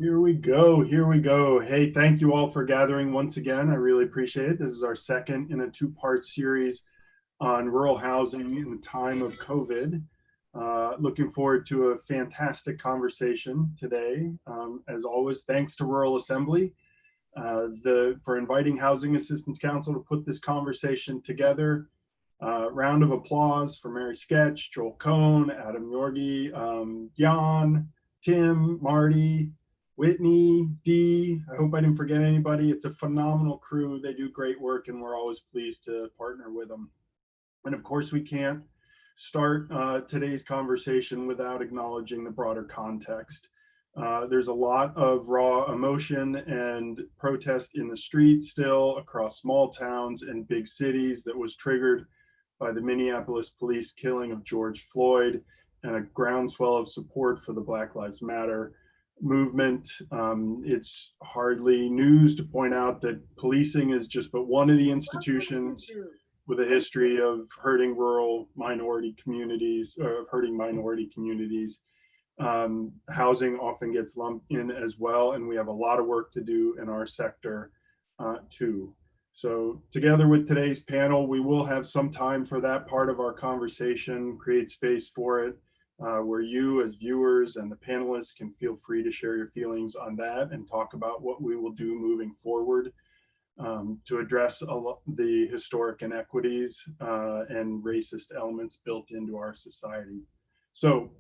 Here we go. Here we go. Hey, thank you all for gathering once again. I really appreciate it. This is our second in a two-part series on rural housing in the time of COVID. Looking forward to a fantastic conversation today. As always, thanks to Rural Assembly for inviting Housing Assistance Council to put this conversation together. Round of applause for Mary Sketch, Joel Cohn, Adam Yorgi, Jan, Tim, Marty, Whitney, Dee. I hope I didn't forget anybody. It's a phenomenal crew. They do great work, and we're always pleased to partner with them. And of course, we can't start today's conversation without acknowledging the broader context. There's a lot of raw emotion and protest in the streets still across small towns and big cities that was triggered by the Minneapolis police killing of George Floyd and a groundswell of support for the Black Lives Matter movement. It's hardly news to point out that policing is just but one of the institutions with a history of hurting rural minority communities, or hurting minority communities. Housing often gets lumped in as well, and we have a lot of work to do in our sector too. So together with today's panel, we will have some time for that part of our conversation, create space for it, where you as viewers and the panelists can feel free to share your feelings on that and talk about what we will do moving forward to address the historic inequities and racist elements built into our society. So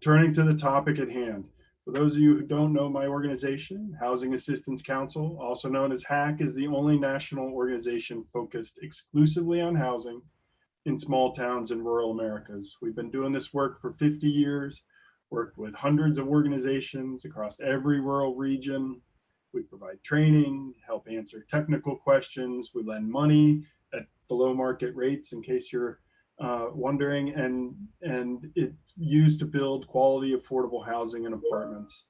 turning to the topic at hand. For those of you who don't know my organization, Housing Assistance Council, also known as HAC, is the only national organization focused exclusively on housing in small towns in rural Americas. We've been doing this work for 50 years, worked with hundreds of organizations across every rural region. We provide training, help answer technical questions. We lend money at below market rates, in case you're wondering, and it's used to build quality, affordable housing and apartments.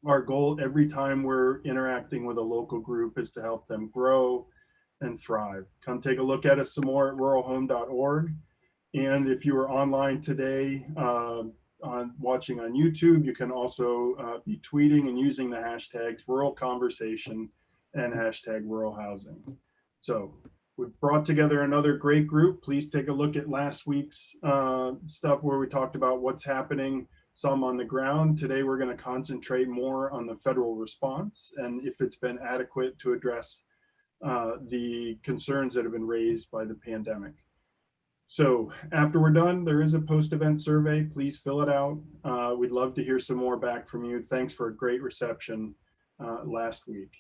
Our goal every time we're interacting with a local group is to help them grow and thrive. Come take a look at us some more at ruralhome.org. And if you are online today, watching on YouTube, you can also be tweeting and using the hashtags rural conversation and hashtag rural housing. So we've brought together another great group. Please take a look at last week's stuff where we talked about what's happening, some on the ground. Today, we're going to concentrate more on the federal response and if it's been adequate to address the concerns that have been raised by the pandemic. So after we're done, there is a post-event survey. Please fill it out. We'd love to hear some more back from you. Thanks for a great reception last week.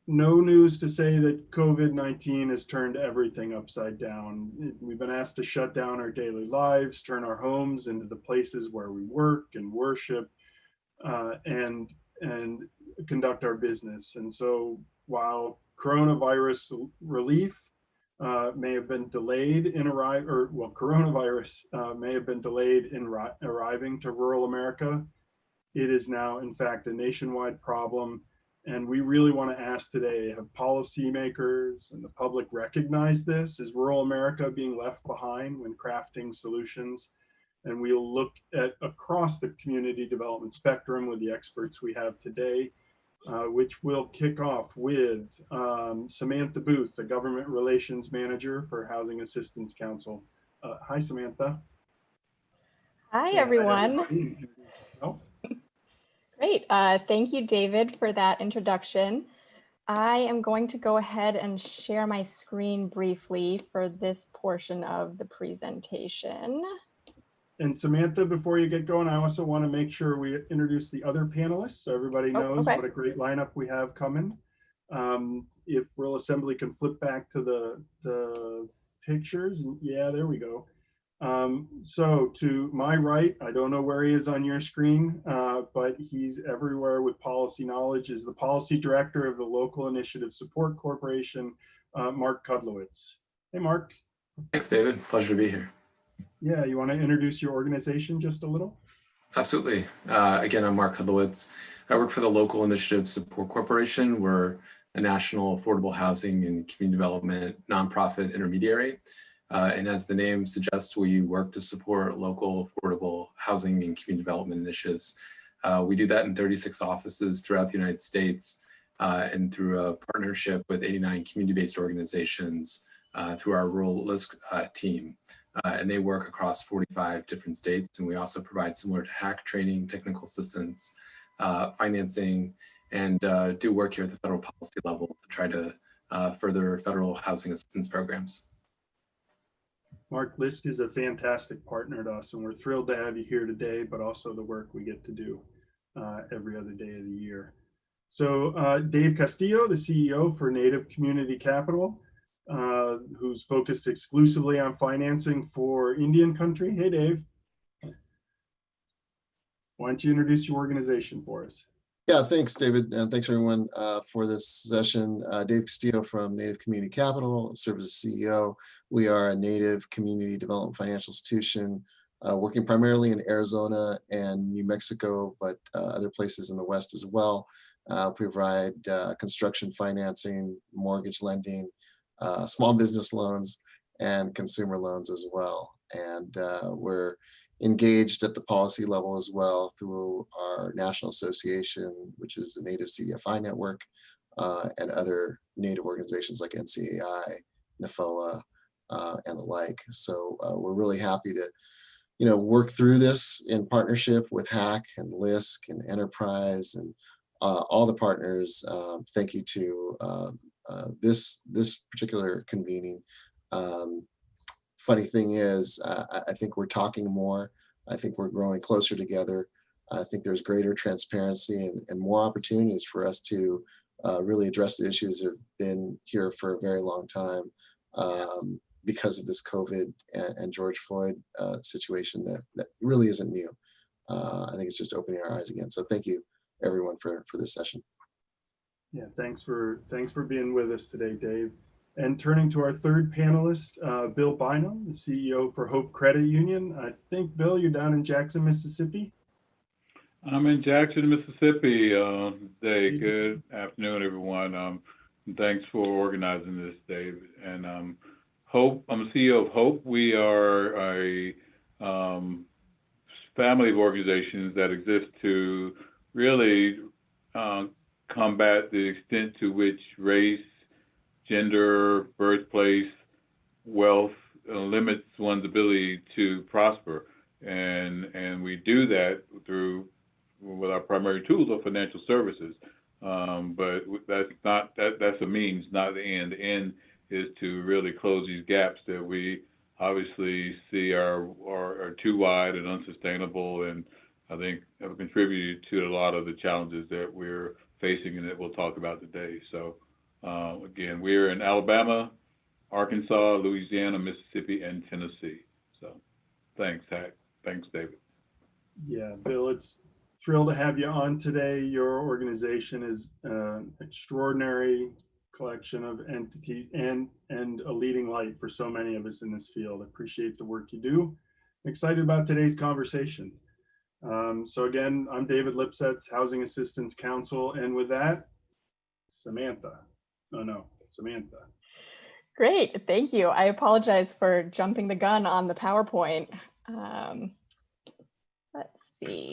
No news to say that COVID-19 has turned everything upside down. We've been asked to shut down our daily lives, turn our homes into the places where we work and worship and conduct our business. And so while coronavirus relief may have been delayed in coronavirus may have been delayed in arriving to rural America, it is now in fact a nationwide problem. And we really want to ask today, have policymakers and the public recognize this? Is rural America being left behind when crafting solutions? And we'll look at across the community development spectrum with the experts we have today, which will kick off with Samantha Booth, the Government Relations Manager for Housing Assistance Council. Hi, Samantha. Hi, everyone. Great. Thank you, David, for that introduction. I am going to go ahead and share my screen briefly for this portion of the presentation. And Samantha, before you get going, I also want to make sure we introduce the other panelists so everybody knows what a great lineup we have coming. If Rural Assembly can flip back to the pictures, yeah, there we go. So to my right, I don't know where he is on your screen, but he's everywhere with policy knowledge, is the Policy Director of the Local Initiative Support Corporation, Mark Kudlowitz. Hey, Mark. Thanks, David. Pleasure to be here. Yeah, you want to introduce your organization just a little? Absolutely. Again, I'm Mark Kudlowitz. I work for the Local Initiative Support Corporation. We're a national affordable housing and community development nonprofit intermediary. And as the name suggests, we work to support local affordable housing and community development initiatives We do that in 36 offices throughout the United States and through a partnership with 89 community-based organizations through our rural LISC team. And they work across 45 different states. And we also provide, similar to HAC, training, technical assistance, financing, and do work here at the federal policy level to try to further federal housing assistance programs. Mark, LISC is a fantastic partner to us, and we're thrilled to have you here today, but also the work we get to do every other day of the year. So Dave Castillo, the CEO for Native Community Capital, who's focused exclusively on financing for Indian country. Hey, Dave. Why don't you introduce your organization for us? Yeah, thanks, David. And thanks, everyone, for this session. Dave Castillo from Native Community Capital, serve as CEO. We are a Native community development financial institution working primarily in Arizona and New Mexico, but other places in the West as well. Provide construction financing, mortgage lending, small business loans, and consumer loans as well. And we're engaged at the policy level as well through our national association, which is the Native CDFI network, and other Native organizations like NCAI, NFOA, and the like. So we're really happy to, work through this in partnership with HAC and LISC and Enterprise and all the partners. Thank you to this particular convening. Funny thing is, I think we're talking more. I think we're growing closer together. I think there's greater transparency and more opportunities for us to really address the issues that have been here for a very long time because of this COVID and George Floyd situation that really isn't new. I think it's just opening our eyes again. So thank you, everyone, for this session. Yeah, thanks for being with us today, Dave. And turning to our third panelist, Bill Bynum, the CEO for Hope Credit Union. I think, Bill, you're down in Jackson, Mississippi. I'm in Jackson, Mississippi today. Good afternoon, everyone. Thanks for organizing this, Dave. And Hope, I'm the CEO of Hope. We are a family of organizations that exist to really combat the extent to which race, gender, birthplace, wealth limits one's ability to prosper, and we do that with our primary tools of financial services. But that's a means, not the end. The end is to really close these gaps that we obviously see are too wide and unsustainable, and I think have contributed to a lot of the challenges that we're facing and that we'll talk about today. So. Again, we're in Alabama, Arkansas, Louisiana, Mississippi, and Tennessee. So thanks, Hack. Thanks, David. Yeah, Bill, it's thrilled to have you on today. Your organization is an extraordinary collection of entities and a leading light for so many of us in this field. I appreciate the work you do. I'm excited about today's conversation. So again, I'm David Lipsetz, Housing Assistance Council, and with that, Samantha. Samantha. Great, thank you. I apologize for jumping the gun on the PowerPoint. Let's see.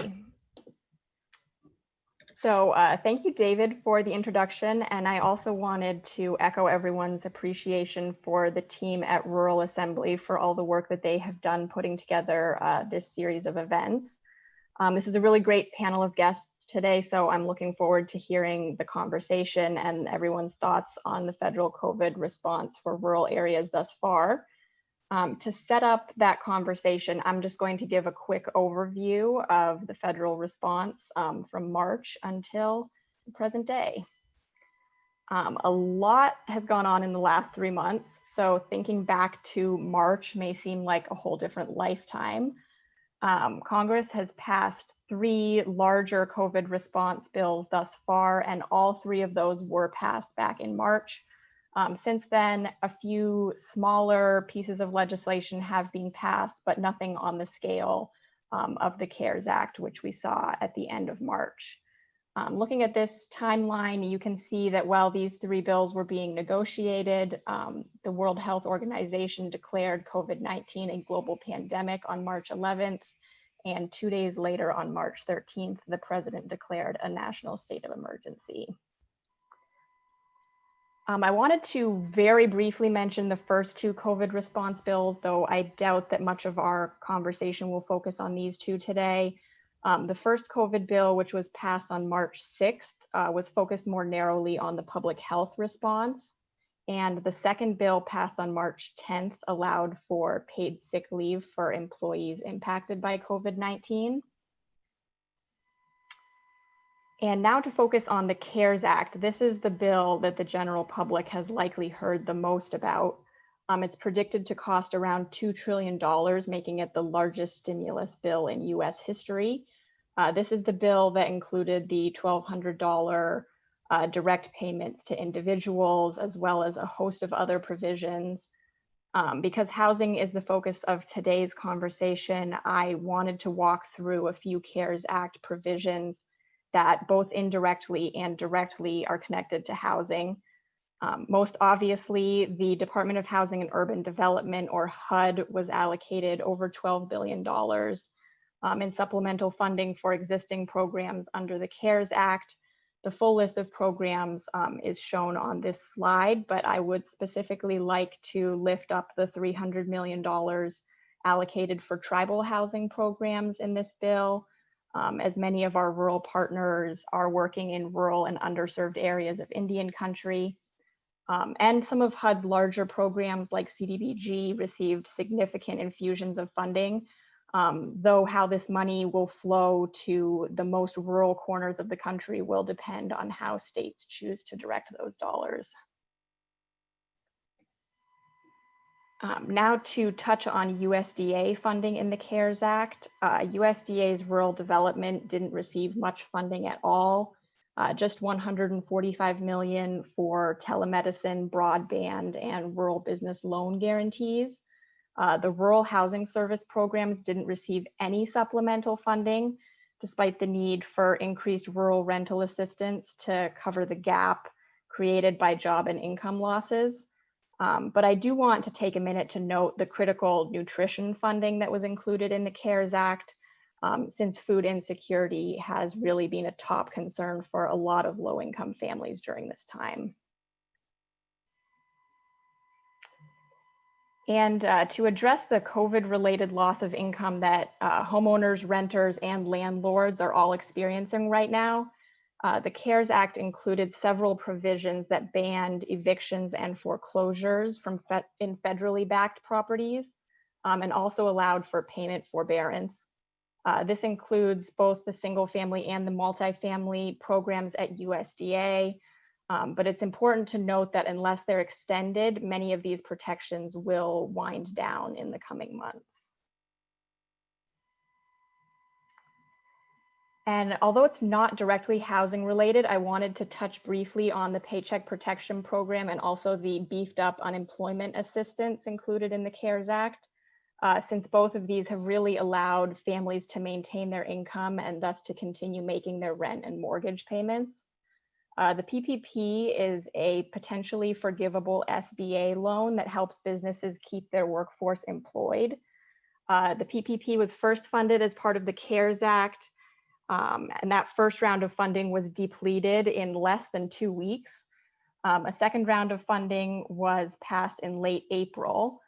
So thank you, David, for the introduction. And I also wanted to echo everyone's appreciation for the team at Rural Assembly for all the work that they have done putting together this series of events. This is a really great panel of guests today, so I'm looking forward to hearing the conversation and everyone's thoughts on the federal COVID response for rural areas thus far. To set up that conversation, I'm just going to give a quick overview of the federal response from March until the present day. A lot has gone on in the last 3 months, so thinking back to March may seem like a whole different lifetime. Congress has passed 3 larger COVID response bills thus far, and all 3 of those were passed back in March. Since then, a few smaller pieces of legislation have been passed, but nothing on the scale of the CARES Act, which we saw at the end of March. Looking at this timeline, you can see that while these 3 bills were being negotiated, the World Health Organization declared COVID-19 a global pandemic on March 11th. And 2 days later, on March 13th, the president declared a national state of emergency. I wanted to very briefly mention the first two COVID response bills, though I doubt that much of our conversation will focus on these two today. The first COVID bill, which was passed on March 6th, was focused more narrowly on the public health response. And the second bill passed on March 10th allowed for paid sick leave for employees impacted by COVID-19. And now to focus on the CARES Act. This is the bill that the general public has likely heard the most about. It's predicted to cost around $2 trillion, making it the largest stimulus bill in US history. This is the bill that included the $1,200 direct payments to individuals, as well as a host of other provisions. Because housing is the focus of today's conversation, I wanted to walk through a few CARES Act provisions that both indirectly and directly are connected to housing. Most obviously, the Department of Housing and Urban Development, or HUD, was allocated over $12 billion in supplemental funding for existing programs under the CARES Act. The full list of programs is shown on this slide, but I would specifically like to lift up the $300 million allocated for tribal housing programs in this bill, as many of our rural partners are working in rural and underserved areas of Indian country. And some of HUD's larger programs like CDBG received significant infusions of funding, though how this money will flow to the most rural corners of the country will depend on how states choose to direct those dollars. Now to touch on USDA funding in the CARES Act. USDA's rural development didn't receive much funding at all, just $145 million for telemedicine, broadband, and rural business loan guarantees. The Rural Housing Service programs didn't receive any supplemental funding, despite the need for increased rural rental assistance to cover the gap created by job and income losses. But I do want to take a minute to note the critical nutrition funding that was included in the CARES Act, since food insecurity has really been a top concern for a lot of low-income families during this time. And to address the COVID-related loss of income that homeowners, renters, and landlords are all experiencing right now, the CARES Act included several provisions that banned evictions and foreclosures from in federally backed properties, and also allowed for payment forbearance. This includes both the single family and the multifamily programs at USDA, but it's important to note that unless they're extended, many of these protections will wind down in the coming months. And although it's not directly housing related, I wanted to touch briefly on the Paycheck Protection Program and also the beefed up unemployment assistance included in the CARES Act, since both of these have really allowed families to maintain their income and thus to continue making their rent and mortgage payments. The PPP is a potentially forgivable SBA loan that helps businesses keep their workforce employed. The PPP was first funded as part of the CARES Act, and that first round of funding was depleted in less than 2 weeks. A second round of funding was passed in late April.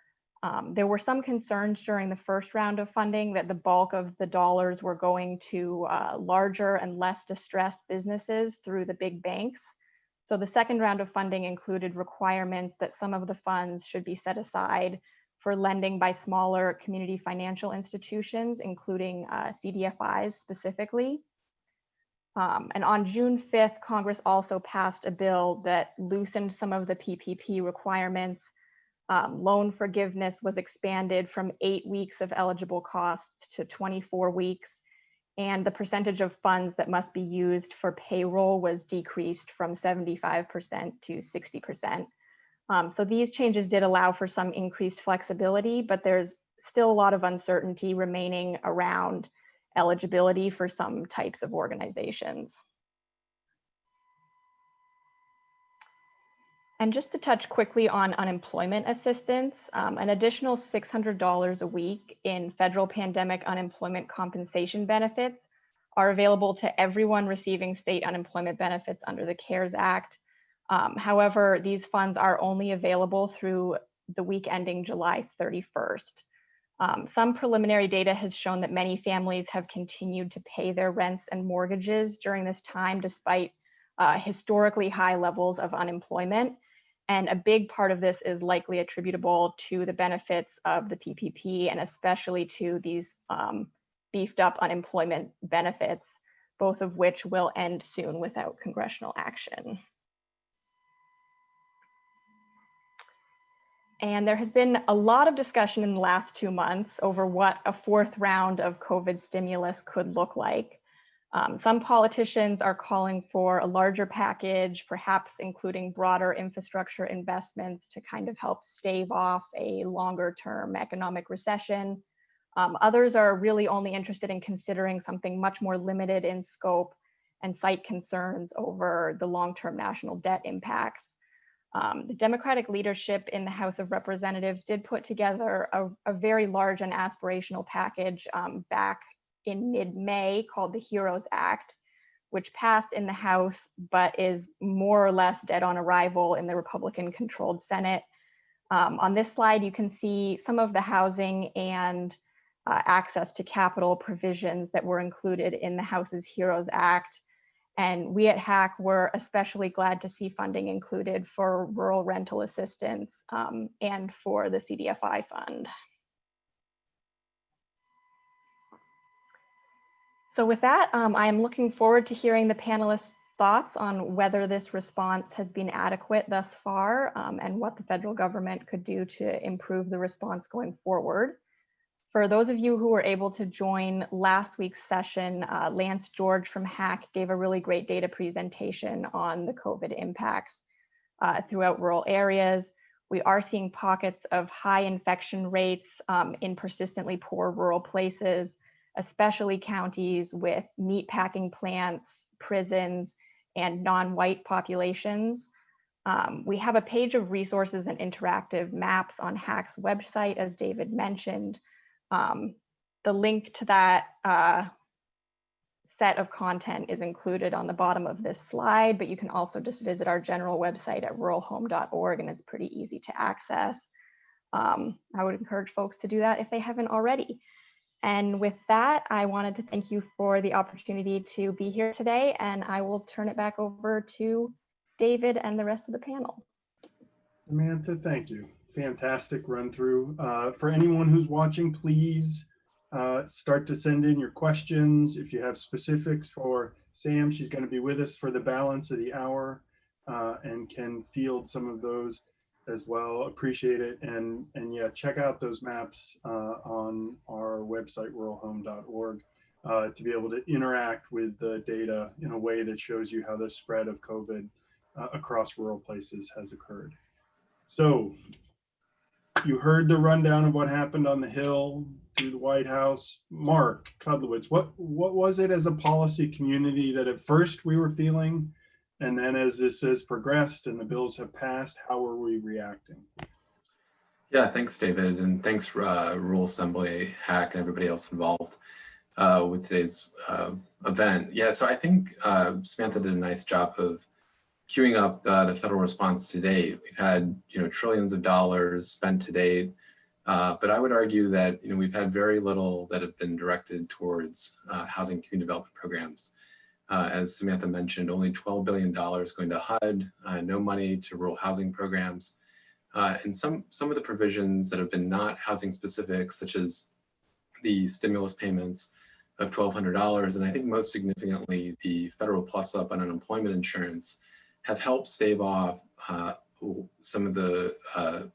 There were some concerns during the first round of funding that the bulk of the dollars were going to larger and less distressed businesses through the big banks. So the second round of funding included requirements that some of the funds should be set aside for lending by smaller community financial institutions, including CDFIs specifically. And on June 5th, Congress also passed a bill that loosened some of the PPP requirements. Loan forgiveness was expanded from 8 weeks of eligible costs to 24 weeks, and the percentage of funds that must be used for payroll was decreased from 75% to 60%. So these changes did allow for some increased flexibility, but there's still a lot of uncertainty remaining around eligibility for some types of organizations. And just to touch quickly on unemployment assistance, an additional $600 a week in federal pandemic unemployment compensation benefits are available to everyone receiving state unemployment benefits under the CARES Act. However, these funds are only available through the week ending July 31st. Some preliminary data has shown that many families have continued to pay their rents and mortgages during this time, despite historically high levels of unemployment. And a big part of this is likely attributable to the benefits of the PPP, and especially to these beefed up unemployment benefits, both of which will end soon without congressional action. And there has been a lot of discussion in the last 2 months over what a fourth round of COVID stimulus could look like. Some politicians are calling for a larger package, perhaps including broader infrastructure investments to kind of help stave off a longer term economic recession. Others are really only interested in considering something much more limited in scope and cite concerns over the long-term national debt impacts. The Democratic leadership in the House of Representatives did put together a very large and aspirational package back in mid-May called the HEROES Act, which passed in the House, but is more or less dead on arrival in the Republican-controlled Senate. On this slide, you can see some of the housing and access to capital provisions that were included in the House's HEROES Act. And we at HAC were especially glad to see funding included for rural rental assistance and for the CDFI fund. So with that, I am looking forward to hearing the panelists' thoughts on whether this response has been adequate thus far and what the federal government could do to improve the response going forward. For those of you who were able to join last week's session, Lance George from HAC gave a really great data presentation on the COVID impacts throughout rural areas. We are seeing pockets of high infection rates in persistently poor rural places, especially counties with meatpacking plants, prisons, and non-white populations. We have a page of resources and interactive maps on HAC's website, as David mentioned. The link to that set of content is included on the bottom of this slide, but you can also just visit our general website at ruralhome.org, and it's pretty easy to access. I would encourage folks to do that if they haven't already. And with that, I wanted to thank you for the opportunity to be here today, and I will turn it back over to David and the rest of the panel. Samantha, thank you. Fantastic run through. For anyone who's watching, please start to send in your questions. If you have specifics for Sam, she's going to be with us for the balance of the hour and can field some of those as well. Appreciate it. And yeah, check out those maps on our website, ruralhome.org, to be able to interact with the data in a way that shows you how the spread of COVID across rural places has occurred. So you heard the rundown of what happened on the Hill through the White House. Mark Kudlowitz, what was it as a policy community that at first we were feeling, and then as this has progressed and the bills have passed, how are we reacting? Yeah, thanks, David, and thanks, Rural Assembly, HAC, and everybody else involved with today's event. Yeah, so I think Samantha did a nice job of queuing up the federal response to date. We've had trillions of dollars spent to date, but I would argue that we've had very little that have been directed towards housing community development programs. As Samantha mentioned, only $12 billion going to HUD, no money to rural housing programs, and some of the provisions that have been not housing specific, such as the stimulus payments of $1,200, and I think most significantly the federal plus up on unemployment insurance, have helped stave off some of the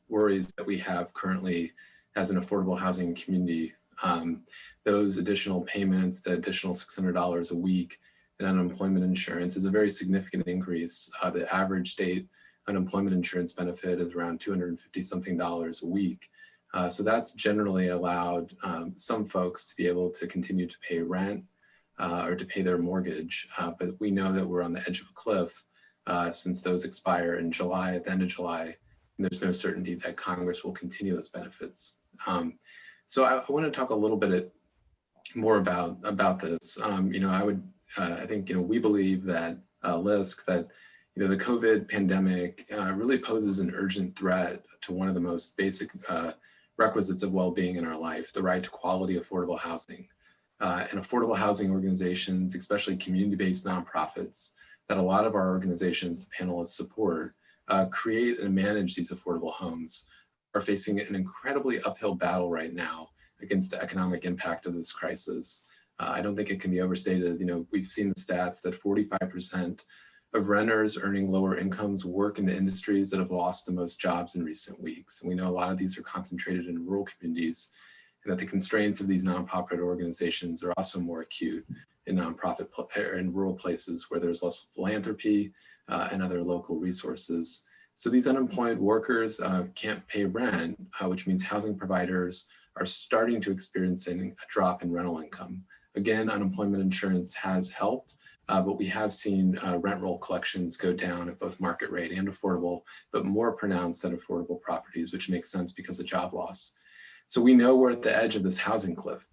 worries that we have currently as an affordable housing community. Those additional payments, the additional $600 a week in unemployment insurance is a very significant increase. The average state unemployment insurance benefit is around $250-something a week. So that's generally allowed some folks to be able to continue to pay rent or to pay their mortgage. But we know that we're on the edge of a cliff since those expire in July, at the end of July, and there's no certainty that Congress will continue those benefits. So I want to talk a little bit more about this. I think, we believe that LISC, that, the COVID pandemic really poses an urgent threat to one of the most basic requisites of well-being in our life, the right to quality, affordable housing. And affordable housing organizations, especially community-based nonprofits that a lot of our organizations, the panelists, support, create and manage these affordable homes, are facing an incredibly uphill battle right now against the economic impact of this crisis. I don't think it can be overstated. We've seen the stats that 45% of renters earning lower incomes work in the industries that have lost the most jobs in recent weeks. And we know a lot of these are concentrated in rural communities, and that the constraints of these nonprofit organizations are also more acute in in rural places where there's less philanthropy and other local resources. So these unemployed workers can't pay rent, which means housing providers are starting to experience a drop in rental income. Again, unemployment insurance has helped, but we have seen rent roll collections go down at both market rate and affordable, but more pronounced at affordable properties, which makes sense because of job loss. So we know we're at the edge of this housing cliff,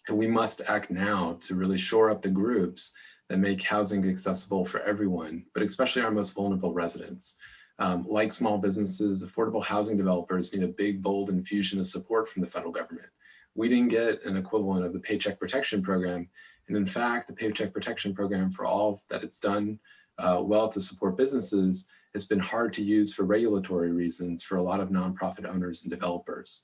and we must act now to really shore up the groups that make housing accessible for everyone, but especially our most vulnerable residents. Like small businesses, affordable housing developers need a big, bold infusion of support from the federal government. We didn't get an equivalent of the Paycheck Protection Program. And in fact, the Paycheck Protection Program, for all that it's done well to support businesses, has been hard to use for regulatory reasons for a lot of nonprofit owners and developers.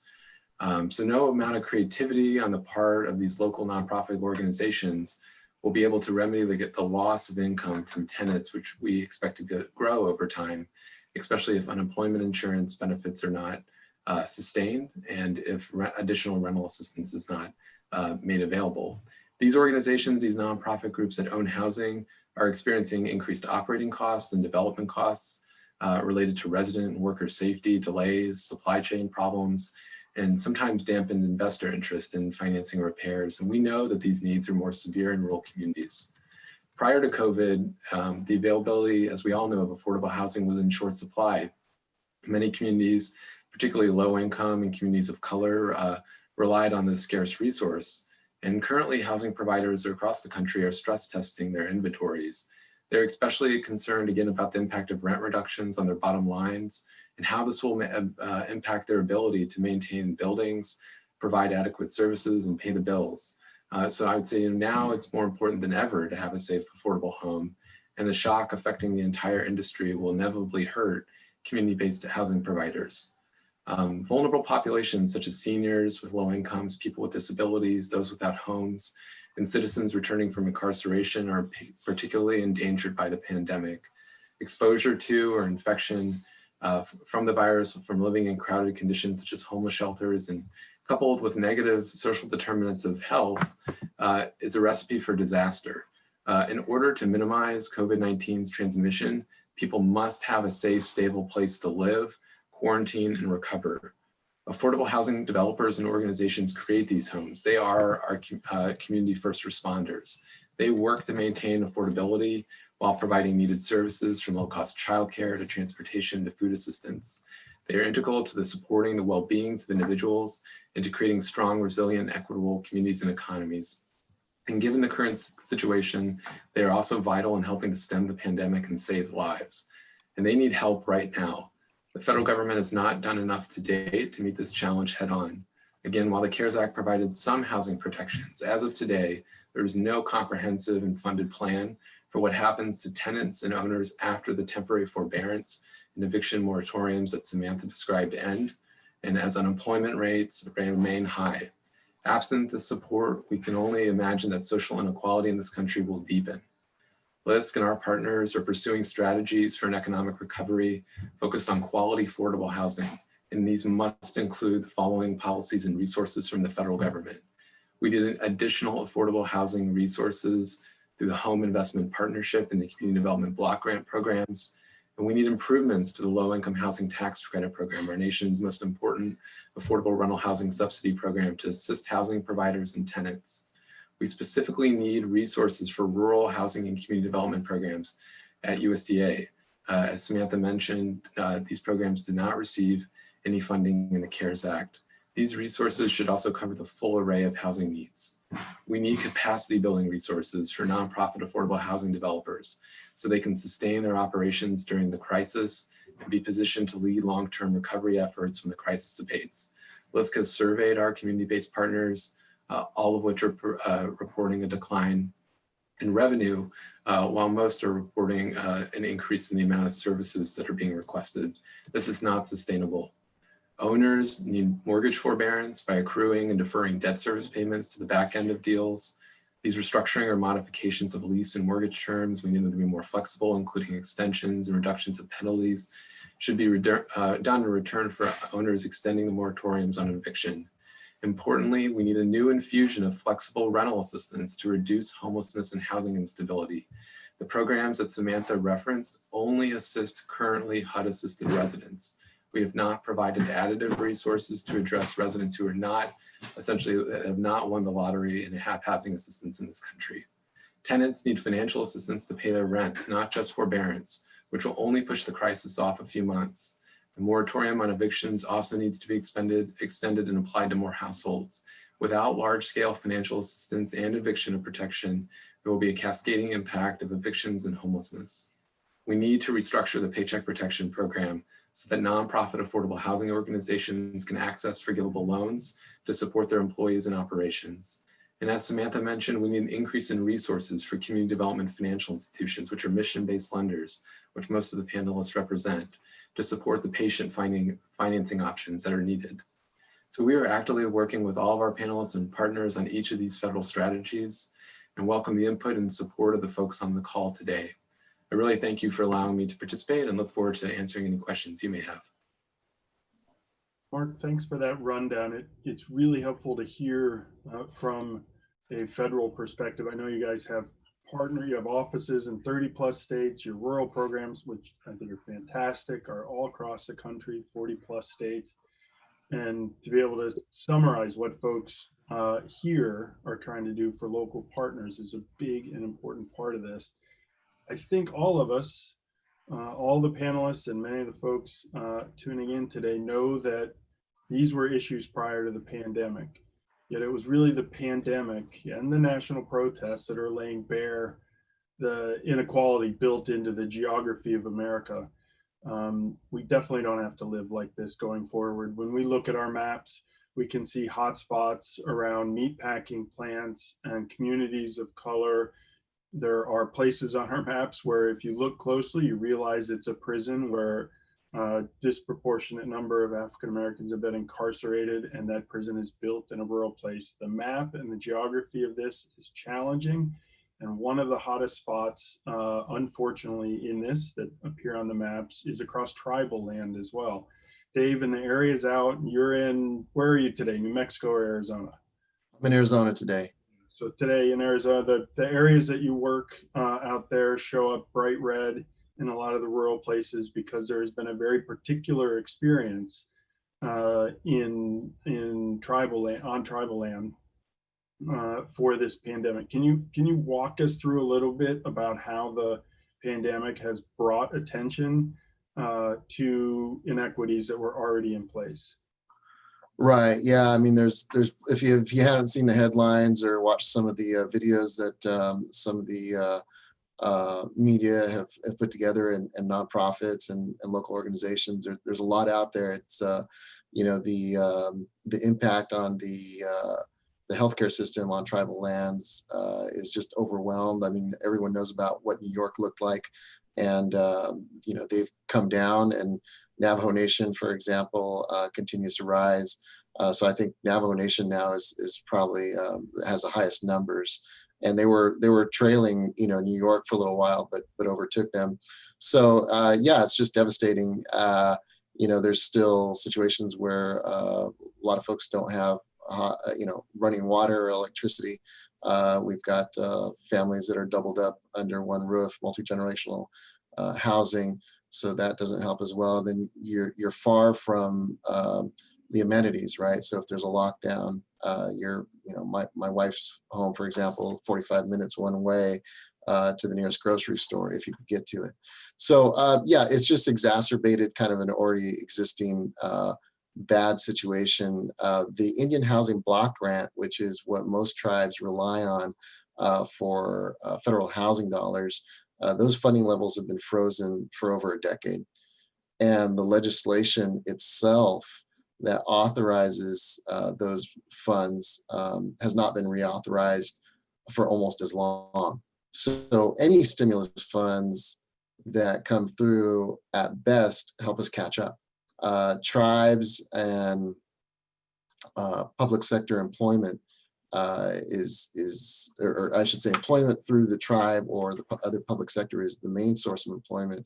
So no amount of creativity on the part of these local nonprofit organizations will be able to remedy the loss of income from tenants, which we expect to grow over time, especially if unemployment insurance benefits are not sustained and if additional rental assistance is not made available. These organizations, these nonprofit groups that own housing, are experiencing increased operating costs and development costs related to resident and worker safety, delays, supply chain problems, and sometimes dampened investor interest in financing repairs. And we know that these needs are more severe in rural communities. Prior to COVID, the availability, as we all know, of affordable housing was in short supply. Many communities, particularly low income and communities of color, relied on this scarce resource. And currently, housing providers across the country are stress testing their inventories. They're especially concerned, again, about the impact of rent reductions on their bottom lines and how this will impact their ability to maintain buildings, provide adequate services, and pay the bills. So I would say now it's more important than ever to have a safe, affordable home, and the shock affecting the entire industry will inevitably hurt community-based housing providers. Vulnerable populations such as seniors with low incomes, people with disabilities, those without homes, and citizens returning from incarceration are particularly endangered by the pandemic. Exposure to or infection from the virus from living in crowded conditions such as homeless shelters, and coupled with negative social determinants of health, is a recipe for disaster. In order to minimize COVID-19's transmission, people must have a safe, stable place to live, quarantine, and recover. Affordable housing developers and organizations create these homes. They are our community first responders. They work to maintain affordability while providing needed services from low-cost childcare to transportation to food assistance. They are integral to the supporting the well-beings of individuals and to creating strong, resilient, equitable communities and economies. And given the current situation, they are also vital in helping to stem the pandemic and save lives. And they need help right now. The federal government has not done enough to date to meet this challenge head on. Again, while the CARES Act provided some housing protections, as of today, there is no comprehensive and funded plan for what happens to tenants and owners after the temporary forbearance and eviction moratoriums that Samantha described end, and as unemployment rates remain high. Absent this support, we can only imagine that social inequality in this country will deepen. LISC and our partners are pursuing strategies for an economic recovery focused on quality, affordable housing, and these must include the following policies and resources from the federal government. We did additional affordable housing resources through the Home Investment Partnership and the Community Development Block Grant programs, and we need improvements to the Low-Income Housing Tax Credit Program, our nation's most important affordable rental housing subsidy program to assist housing providers and tenants. We specifically need resources for rural housing and community development programs at USDA. As Samantha mentioned, these programs do not receive any funding in the CARES Act. These resources should also cover the full array of housing needs. We need capacity building resources for nonprofit affordable housing developers so they can sustain their operations during the crisis and be positioned to lead long-term recovery efforts when the crisis abates. LISC has surveyed our community-based partners, all of which are reporting a decline in revenue, while most are reporting an increase in the amount of services that are being requested. This is not sustainable. Owners need mortgage forbearance by accruing and deferring debt service payments to the back end of deals. These restructuring or modifications of lease and mortgage terms, we need them to be more flexible, including extensions and reductions of penalties, should be done in return for owners extending the moratoriums on eviction. Importantly, we need a new infusion of flexible rental assistance to reduce homelessness and housing instability. The programs that Samantha referenced only assist currently HUD-assisted residents. We have not provided additive resources to address residents who are not, essentially, that have not won the lottery and have housing assistance in this country. Tenants need financial assistance to pay their rents, not just forbearance, which will only push the crisis off a few months. The moratorium on evictions also needs to be extended and applied to more households. Without large-scale financial assistance and eviction protection, there will be a cascading impact of evictions and homelessness. We need to restructure the Paycheck Protection Program so that nonprofit affordable housing organizations can access forgivable loans to support their employees and operations. And as Samantha mentioned, we need an increase in resources for community development financial institutions, which are mission-based lenders, which most of the panelists represent, to support the patient financing options that are needed. So we are actively working with all of our panelists and partners on each of these federal strategies and welcome the input and support of the folks on the call today. I really thank you for allowing me to participate and look forward to answering any questions you may have. Mark, thanks for that rundown. It's really helpful to hear from a federal perspective. I know you guys have you have offices in 30+ states. Your rural programs, which I think are fantastic, are all across the country, 40+ states. And to be able to summarize what folks here are trying to do for local partners is a big and important part of this. I think all of us, all the panelists and many of the folks tuning in today know that these were issues prior to the pandemic. Yet it was really the pandemic and the national protests that are laying bare the inequality built into the geography of America. We definitely don't have to live like this going forward. When we look at our maps, we can see hotspots around meatpacking plants and communities of color. There are places on our maps where if you look closely, you realize it's a prison where a disproportionate number of African Americans have been incarcerated, and that prison is built in a rural place. The map and the geography of this is challenging. And one of the hottest spots, unfortunately, in this that appear on the maps is across tribal land as well. Dave, in the areas out, you're in, where are you today? New Mexico or Arizona? I'm in Arizona today. So today in Arizona, the areas that you work out there show up bright red in a lot of the rural places because there has been a very particular experience in tribal land, on tribal land for this pandemic. Can you walk us through a little bit about how the pandemic has brought attention to inequities that were already in place? Right. Yeah. I mean, there's if you haven't seen the headlines or watched some of the videos that some of the media have put together and nonprofits and local organizations, there's a lot out there. It's you know, the impact on the healthcare system on tribal lands is just overwhelmed. I mean, everyone knows about what New York looked like, and you know, they've come down, and Navajo Nation, for example, continues to rise. So I think Navajo Nation now is probably has the highest numbers, and they were trailing, you know, New York for a little while, but overtook them. So yeah, it's just devastating. You know, there's still situations where a lot of folks don't have you know, running water or electricity. We've got families that are doubled up under one roof, multi-generational housing, so that doesn't help as well. Then you're far from the amenities, right? So if there's a lockdown, you know, my wife's home, for example, 45 minutes one way. to the nearest grocery store if you could get to it. So yeah, it's just exacerbated kind of an already existing bad situation. The Indian Housing Block Grant, which is what most tribes rely on for federal housing dollars, those funding levels have been frozen for over a decade. And the legislation itself that authorizes those funds has not been reauthorized for almost as long. So any stimulus funds that come through at best help us catch up. Tribes and public sector employment or I should say employment through the tribe or the other public sector is the main source of employment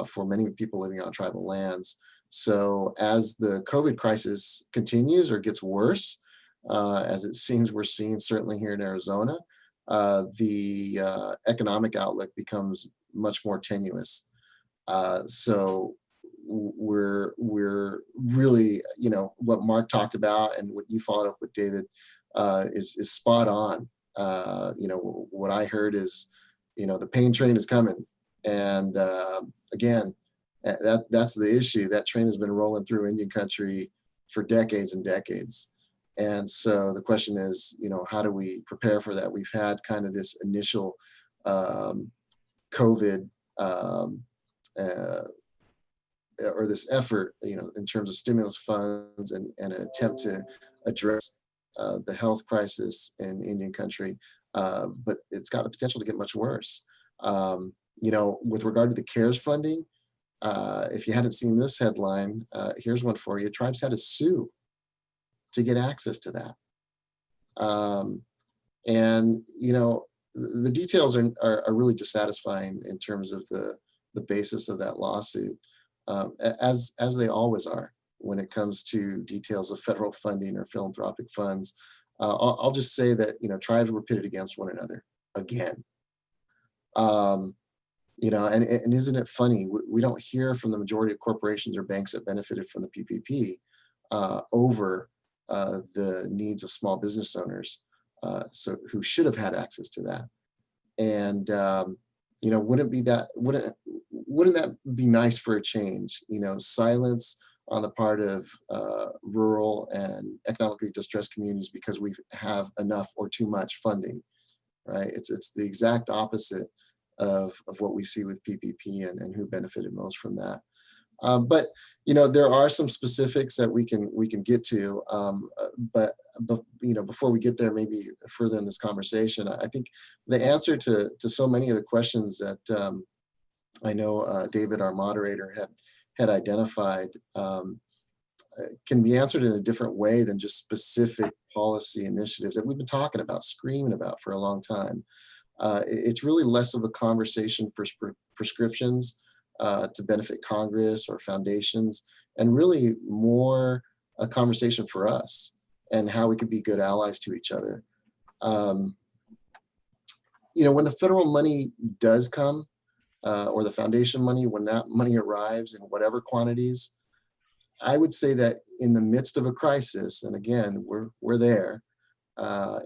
for many people living on tribal lands. So as the COVID crisis continues or gets worse, as it seems we're seeing certainly here in Arizona, the economic outlook becomes much more tenuous. So we're really, you know, what Mark talked about and what you followed up with, David, is spot on. You know, what I heard is, you know, the pain train is coming. And again, that's the issue. That train has been rolling through Indian country for decades and decades. And so the question is, you know, how do we prepare for that? We've had kind of this initial COVID or this effort, you know, in terms of stimulus funds and an attempt to address the health crisis in Indian country, but it's got the potential to get much worse. You know, with regard to the CARES funding, if you hadn't seen this headline, here's one for you. Tribes had to sue to get access to that. And, you know, the details are really dissatisfying in terms of the basis of that lawsuit, as they always are when it comes to details of federal funding or philanthropic funds. I'll just say that, you know, tribes were pitted against one another again. You know, and isn't it funny? We don't hear from the majority of corporations or banks that benefited from the PPP over the needs of small business owners, so who should have had access to that. And you know, wouldn't that be nice for a change? You know, silence on the part of rural and economically distressed communities because we have enough or too much funding, right? It's the exact opposite of what we see with PPP and who benefited most from that. But you know, there are some specifics that we can get to. But you know, before we get there, maybe further in this conversation, I think the answer to so many of the questions that I know David, our moderator, had identified can be answered in a different way than just specific policy initiatives that we've been talking about, screaming about for a long time. It's really less of a conversation for prescriptions to benefit Congress or foundations, and really more a conversation for us and how we could be good allies to each other. You know, when the federal money does come, or the foundation money, when that money arrives in whatever quantities, I would say that in the midst of a crisis, and again, we're there,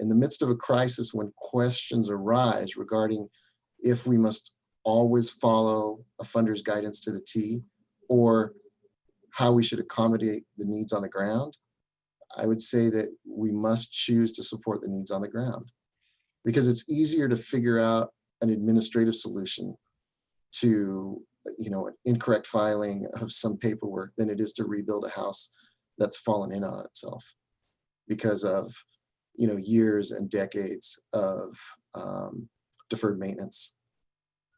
in the midst of a crisis when questions arise regarding if we must always follow a funder's guidance to the T or how we should accommodate the needs on the ground, I would say that we must choose to support the needs on the ground, because it's easier to figure out an administrative solution to, you know, an incorrect filing of some paperwork than it is to rebuild a house that's fallen in on itself because of, you know, years and decades of deferred maintenance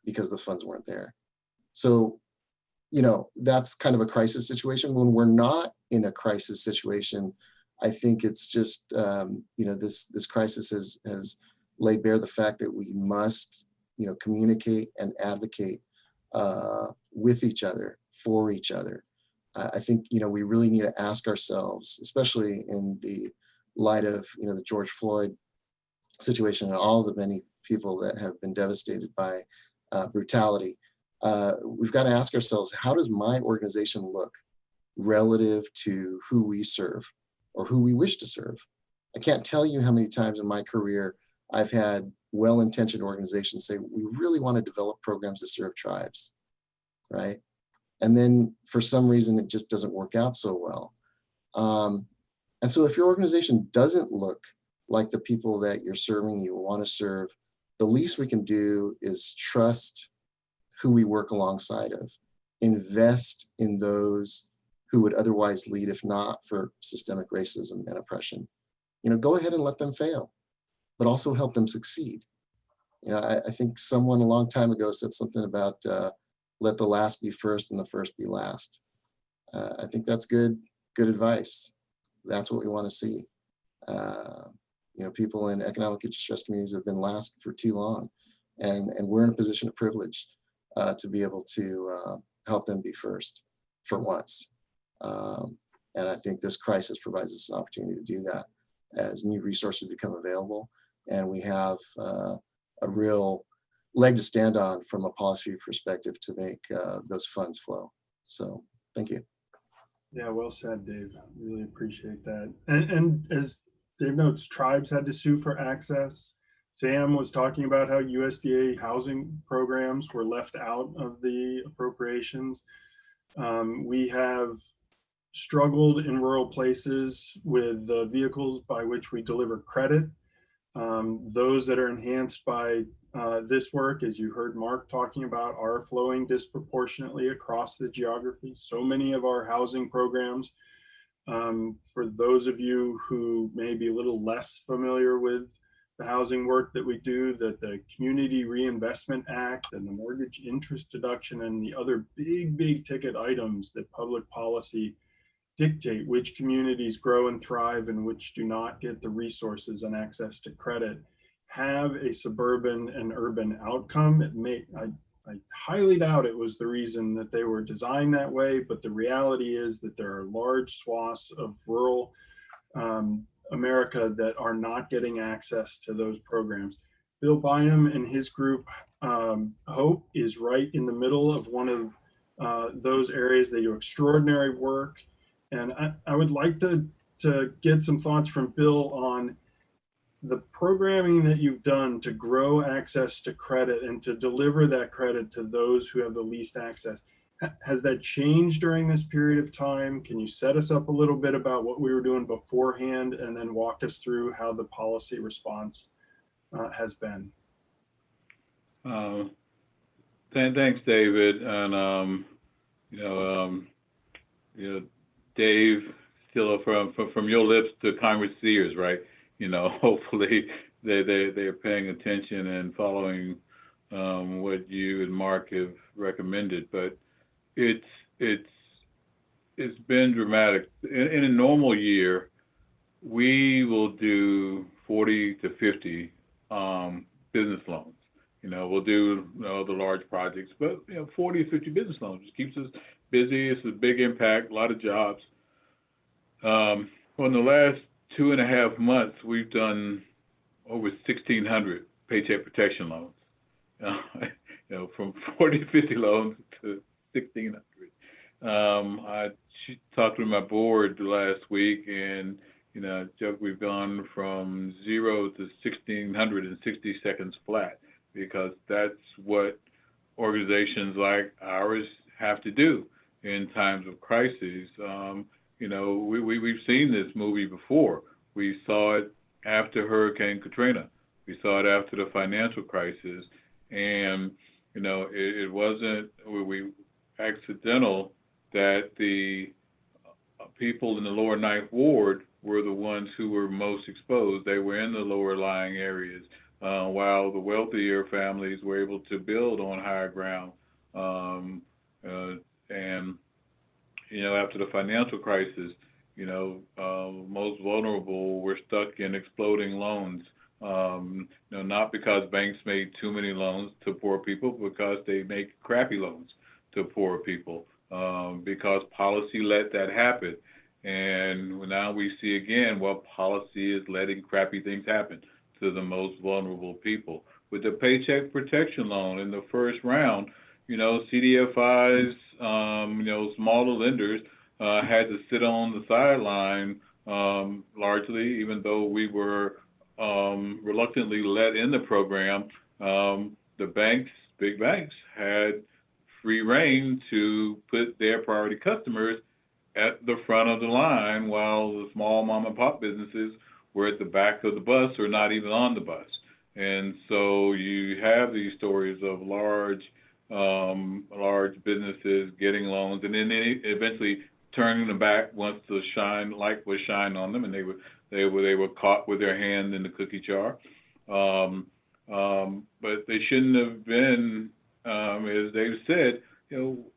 because the funds weren't there. So, you know, that's kind of a crisis situation. When we're not in a crisis situation, I think it's just, you know, this crisis has laid bare the fact that we must, you know, communicate and advocate with each other, for each other. I think, you know, we really need to ask ourselves, especially in the light of, you know, the George Floyd situation and all the many people that have been devastated by brutality. We've got to ask ourselves, how does my organization look relative to who we serve or who we wish to serve? I can't tell you how many times in my career I've had well-intentioned organizations say, we really want to develop programs to serve tribes, right? And then for some reason, it just doesn't work out so well. And so if your organization doesn't look like the people that you're serving, you want to serve, the least we can do is trust who we work alongside of, invest in those who would otherwise lead if not for systemic racism and oppression. Go ahead and let them fail, but also help them succeed. I think someone a long time ago said something about let the last be first and the first be last. I think that's good advice. That's what we want to see. People in economic distress communities have been last for too long, and we're in a position of privilege to be able to help them be first for once. And I think this crisis provides us an opportunity to do that as new resources become available, and we have a real leg to stand on from a policy perspective to make those funds flow. So thank you. Yeah, well said, Dave. Really appreciate that. And as Dave notes, tribes had to sue for access. Sam was talking about how USDA housing programs were left out of the appropriations. We have struggled in rural places with the vehicles by which we deliver credit. Those that are enhanced by this work, as you heard Mark talking about, are flowing disproportionately across the geography. So many of our housing programs, for those of you who may be a little less familiar with the housing work that we do, that the Community Reinvestment Act and the mortgage interest deduction and the other big ticket items that public policy dictate which communities grow and thrive and which do not get the resources and access to credit, have a suburban and urban outcome. I highly doubt it was the reason that they were designed that way, but the reality is that there are large swaths of rural America that are not getting access to those programs. Bill Bynum and his group, HOPE, is right in the middle of one of those areas. They do extraordinary work. And I would like to get some thoughts from Bill on the programming that you've done to grow access to credit and to deliver that credit to those who have the least access. Has that changed during this period of time? Can you set us up a little bit about what we were doing beforehand and then walk us through how the policy response has been? Thanks, David. And, Dave, still from your lips to Congress ears, right? Hopefully they're paying attention and following what you and Mark have recommended. But it's been dramatic. In a normal year, we will do 40 to 50 business loans. We'll do the large projects, but 40 to 50 business loans just keeps us busy. It's a big impact, a lot of jobs. In the last 2.5 months, we've done over 1,600 paycheck protection loans. From 40 to 50 loans to 1,600. I talked with my board last week, and joked we've gone from 0 to 1,600 in 60 seconds flat, because that's what organizations like ours have to do in times of crises. We've seen this movie before. We saw it after Hurricane Katrina. We saw it after the financial crisis, and it wasn't accidental that the people in the lower Ninth Ward were the ones who were most exposed. They were in the lower lying areas, while the wealthier families were able to build on higher ground. After the financial crisis, most vulnerable were stuck in exploding loans. Not because banks made too many loans to poor people, because they make crappy loans to poor people, because policy let that happen. And now we see again what policy is letting crappy things happen to the most vulnerable people. With the paycheck protection loan in the first round, CDFIs, smaller lenders had to sit on the sideline largely, even though we were reluctantly let in the program, the banks, big banks, had free reign to put their priority customers at the front of the line, while the small mom and pop businesses were at the back of the bus or not even on the bus. And so you have these stories of large businesses getting loans and then eventually turning them back once the light was shined on them, and they were caught with their hand in the cookie jar. But they shouldn't have been, as Dave said,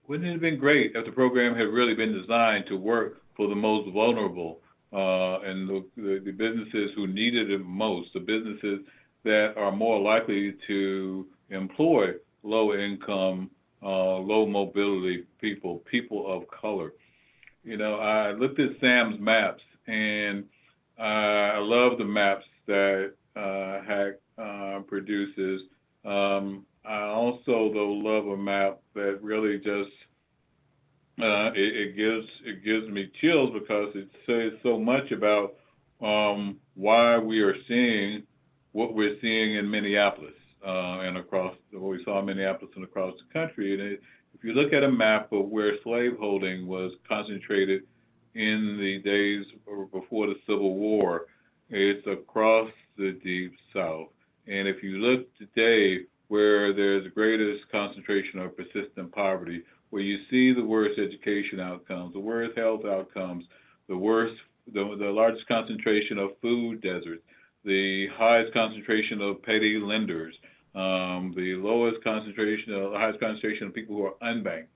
wouldn't it have been great if the program had really been designed to work for the most vulnerable and the businesses who needed it most, the businesses that are more likely to employ low income, low mobility people of color. I looked at Sam's maps, and I love the maps that HAC produces. I also, though, love a map that really just it gives me chills, because it says so much about why we are seeing what we're seeing in Minneapolis and across what we saw in Minneapolis and across the country. And if you look at a map of where slaveholding was concentrated in the days before the Civil War, it's across the Deep South. And if you look today, where there's the greatest concentration of persistent poverty, where you see the worst education outcomes, the worst health outcomes, the largest concentration of food deserts, the highest concentration of petty lenders, the highest concentration of people who are unbanked.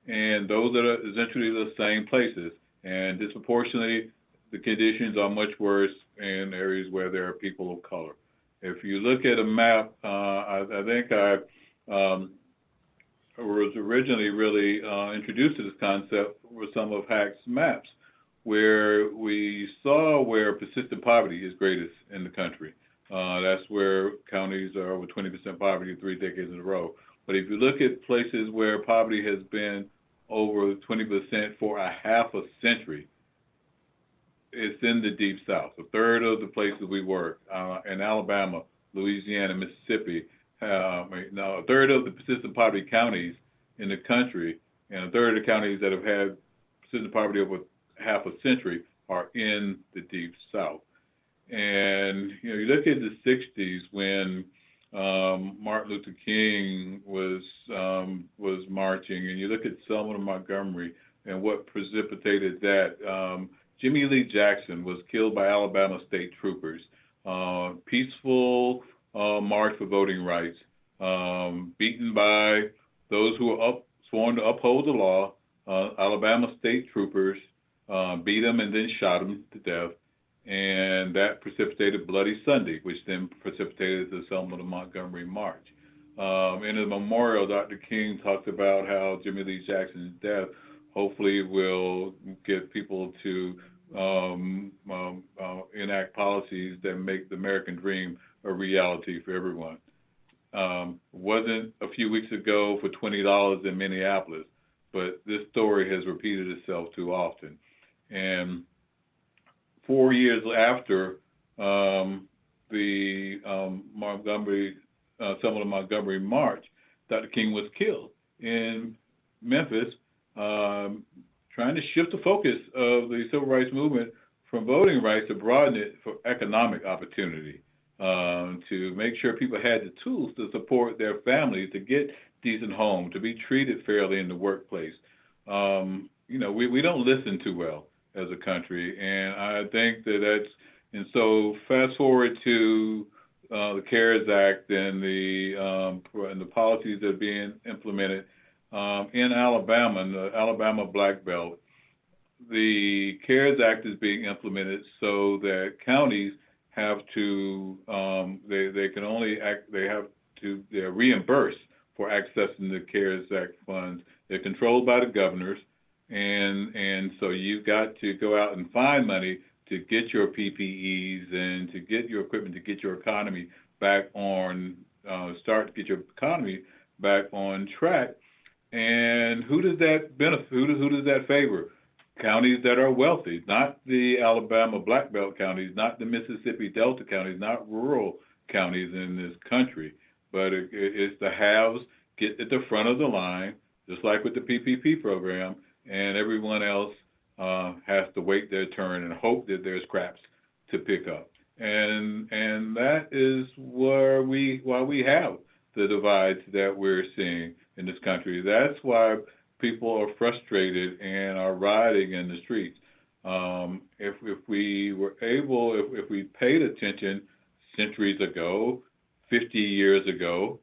And those are essentially the same places. And disproportionately, the conditions are much worse in areas where there are people of color. If you look at a map, I think I was originally really introduced to this concept with some of HAC's maps, where we saw where persistent poverty is greatest in the country. That's where counties are over 20% poverty 3 decades in a row. But if you look at places where poverty has been over 20% for a half a century, it's in the Deep South. A third of the places we work in Alabama, Louisiana, Mississippi, now a third of the persistent poverty counties in the country, and a third of the counties that have had persistent poverty over half a century are in the Deep South. And you look at the 60s when Martin Luther King was marching, and you look at Selma to Montgomery and what precipitated that. Jimmy Lee Jackson was killed by Alabama state troopers. Peaceful march for voting rights, beaten by those who were sworn to uphold the law. Alabama state troopers beat him and then shot him to death. And that precipitated Bloody Sunday, which then precipitated the Selma to Montgomery March. In the memorial, Dr. King talked about how Jimmy Lee Jackson's death hopefully will get people to enact policies that make the American dream a reality for everyone. Wasn't a few weeks ago for $20 in Minneapolis, but this story has repeated itself too often. And 4 years after the Selma to Montgomery March, Dr. King was killed in Memphis, trying to shift the focus of the civil rights movement from voting rights to broaden it for economic opportunity, to make sure people had the tools to support their families, to get decent homes, to be treated fairly in the workplace. We don't listen too well as a country, and I think and so fast forward to the CARES Act and the policies that are being implemented in Alabama, in the Alabama Black Belt. The CARES Act is being implemented so that counties have to they're reimbursed for accessing the CARES Act funds. They're controlled by the governors, and so you've got to go out and find money to get your PPEs and to get your equipment to get your economy back on track. And who does that benefit? Who does that favor? counties that are wealthy, not the Alabama Black Belt counties, not the Mississippi Delta counties, not rural counties in this country, but it's the haves get at the front of the line, just like with the PPP program, and everyone else has to wait their turn and hope that there's scraps to pick up. And that is why we have the divides that we're seeing in this country. That's why people are frustrated and are rioting in the streets. If we were able, if we paid attention centuries ago, 50 years ago,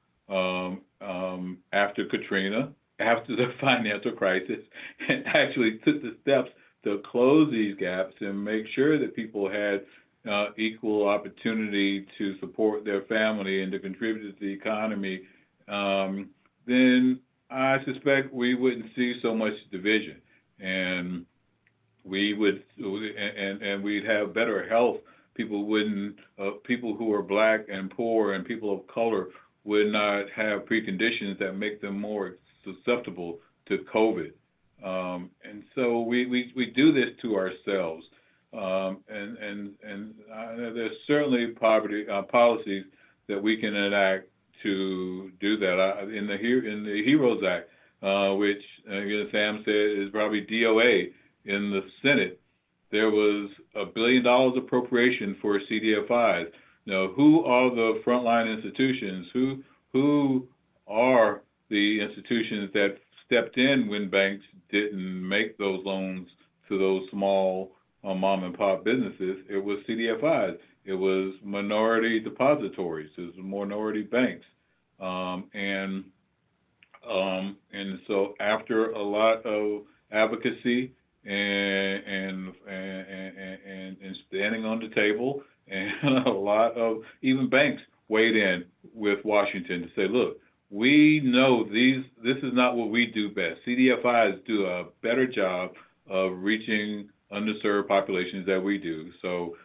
after Katrina, after the financial crisis, and actually took the steps to close these gaps and make sure that people had equal opportunity to support their family and to contribute to the economy, then I suspect we wouldn't see so much division, and we would, and we'd have better health. People wouldn't, people who are Black and poor and people of color would not have preconditions that make them more susceptible to COVID. And so we do this to ourselves. There's certainly policies that we can enact to do that. In the HEROES Act, which Sam said is probably DOA in the Senate, there was $1 billion appropriation for CDFIs. Now, who are the frontline institutions? Who are the institutions that stepped in when banks didn't make those loans to those small mom and pop businesses? It was CDFIs. It was minority depositories. It was minority banks. And so after a lot of advocacy and standing on the table, and a lot of even banks weighed in with Washington to say, look, we know this is not what we do best. CDFIs do a better job of reaching underserved populations that we do. So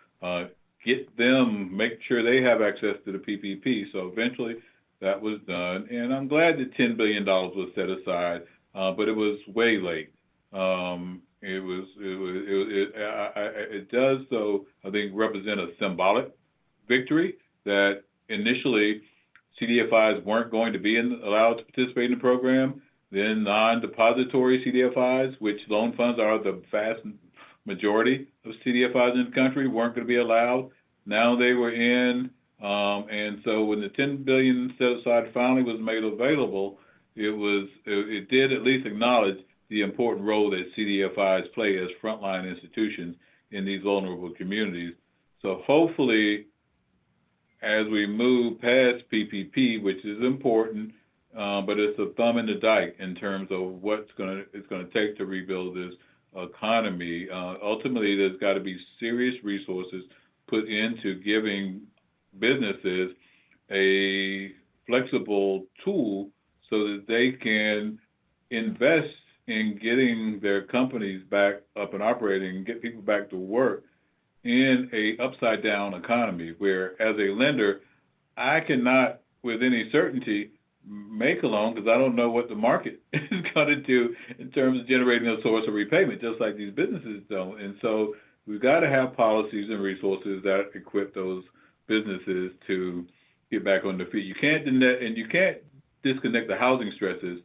get them, make sure they have access to the PPP. So eventually that was done. And I'm glad that $10 billion was set aside, but it was way late. It does, though, I think, represent a symbolic victory that initially CDFIs weren't going to be allowed to participate in the program. Then non-depository CDFIs, which loan funds are the vast majority of CDFIs in the country, weren't going to be allowed. Now they were in, and so when the $10 billion set aside finally was made available, it did at least acknowledge the important role that CDFIs play as frontline institutions in these vulnerable communities. So hopefully, as we move past PPP, which is important, but it's a thumb in the dike in terms of what's it's going to take to rebuild this economy. Ultimately, there's got to be serious resources put into giving businesses a flexible tool so that they can invest in getting their companies back up and operating and get people back to work in a upside down economy where, as a lender, I cannot with any certainty make a loan because I don't know what the market is going to do in terms of generating a source of repayment, just like these businesses don't. And so we've got to have policies and resources that equip those businesses to get back on their feet. You can't disconnect the housing stresses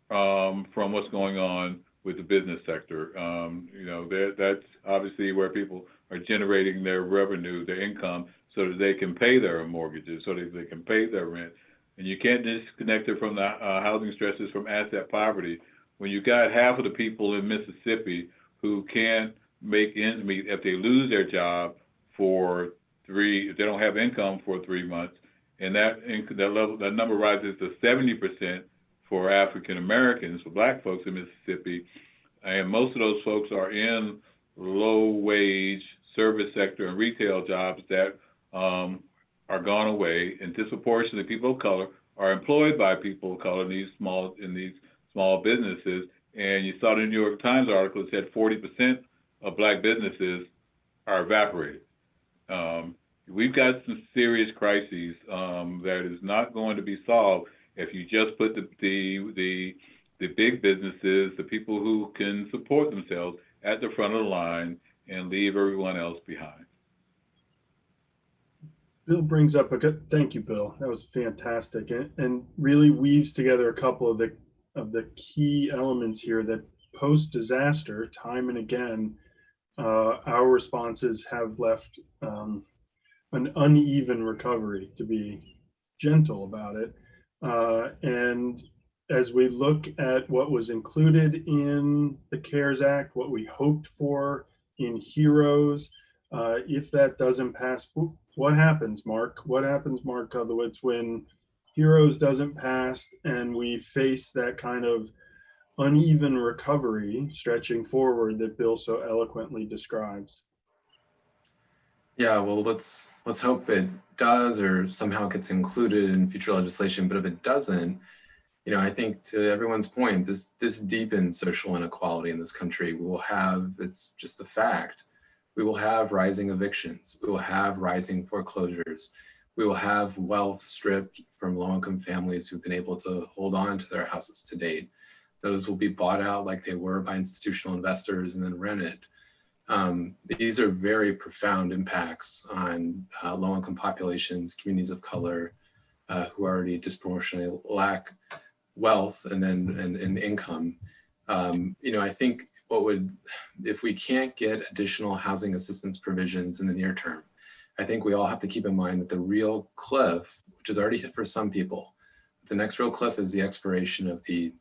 from what's going on with the business sector. That's obviously where people are generating their revenue, their income, so that they can pay their mortgages, so that they can pay their rent. And you can't disconnect it from the housing stresses from asset poverty. When you got half of the people in Mississippi who can't make ends meet if they lose their job if they don't have income for 3 months, and that number rises to 70% for African Americans, for Black folks in Mississippi, and most of those folks are in low-wage service sector and retail jobs that are gone away, and disproportionately people of color are employed by people of color in these small businesses. And you saw the New York Times article that said 40% of Black businesses are evaporated. We've got some serious crises that is not going to be solved if you just put the big businesses, the people who can support themselves, at the front of the line and leave everyone else behind. Bill brings up a good, thank you, Bill. That was fantastic, and really weaves together a couple of the key elements here that post-disaster, time and again, our responses have left an uneven recovery, to be gentle about it. And as we look at what was included in the CARES Act, what we hoped for in HEROES, if that doesn't pass, what happens, Mark? What happens, Mark Kudlowitz, when HEROES doesn't pass and we face that kind of uneven recovery stretching forward that Bill so eloquently describes? Yeah, well, let's hope it does or somehow gets included in future legislation. But if it doesn't, I think to everyone's point, this deepens social inequality in this country. We will have, it's just a fact, we will have rising evictions. We will have rising foreclosures. We will have wealth stripped from low-income families who've been able to hold on to their houses to date. Those will be bought out like they were by institutional investors and then rented. These are very profound impacts on low-income populations, communities of color, who already disproportionately lack wealth and income. I think if we can't get additional housing assistance provisions in the near term, I think we all have to keep in mind that the real cliff, which is already hit for some people, the next real cliff is the expiration of the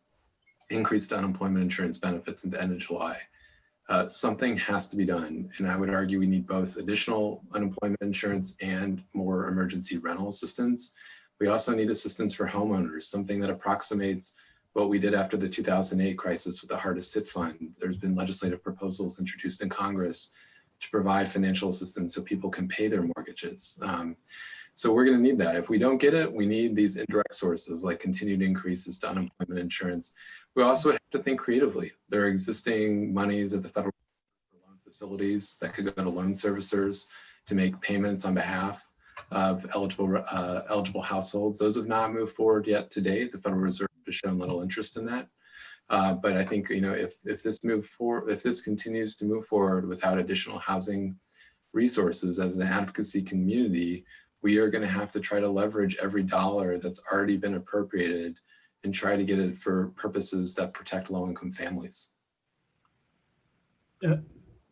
increased unemployment insurance benefits at the end of July. Something has to be done. And I would argue we need both additional unemployment insurance and more emergency rental assistance. We also need assistance for homeowners, something that approximates what we did after the 2008 crisis with the hardest hit fund. There's been legislative proposals introduced in Congress to provide financial assistance so people can pay their mortgages. So we're going to need that. If we don't get it, we need these indirect sources like continued increases to unemployment insurance. We also have to think creatively. There are existing monies at the federal loan facilities that could go to loan servicers to make payments on behalf of eligible households. Those have not moved forward yet to date. The Federal Reserve has shown little interest in that. But I think if this continues to move forward without additional housing resources as an advocacy community, we are going to have to try to leverage every dollar that's already been appropriated and try to get it for purposes that protect low-income families. Yeah.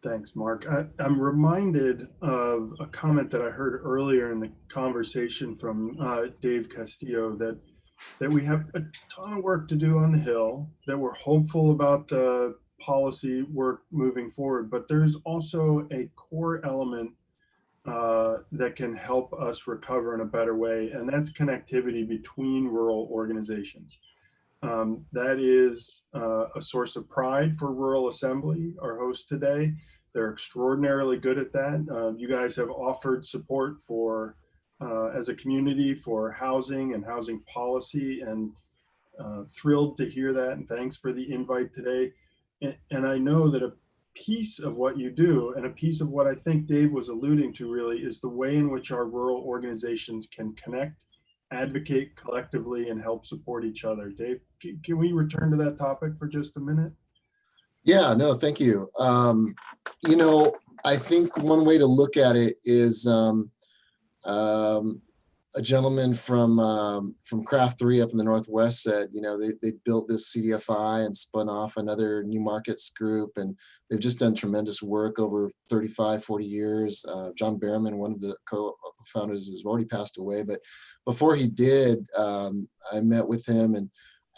Thanks, Mark. I'm reminded of a comment that I heard earlier in the conversation from Dave Castillo that we have a ton of work to do on the Hill, that we're hopeful about the policy work moving forward, but there's also a core element that can help us recover in a better way, and that's connectivity between rural organizations. That is a source of pride for Rural Assembly, our host today. They're extraordinarily good at that. You guys have offered support for, as a community, for housing and housing policy, and thrilled to hear that. And thanks for the invite today. And I know that a piece of what you do, and a piece of what I think Dave was alluding to really, is the way in which our rural organizations can connect, advocate collectively, and help support each other. Dave, can we return to that topic for just a minute? Yeah, no, thank you. I think one way to look at it is a gentleman from Craft 3 up in the Northwest said, they built this CDFI and spun off another new markets group, and they've just done tremendous work over 35, 40 years. John Behrman, one of the co-founders, has already passed away, but before he did, I met with him and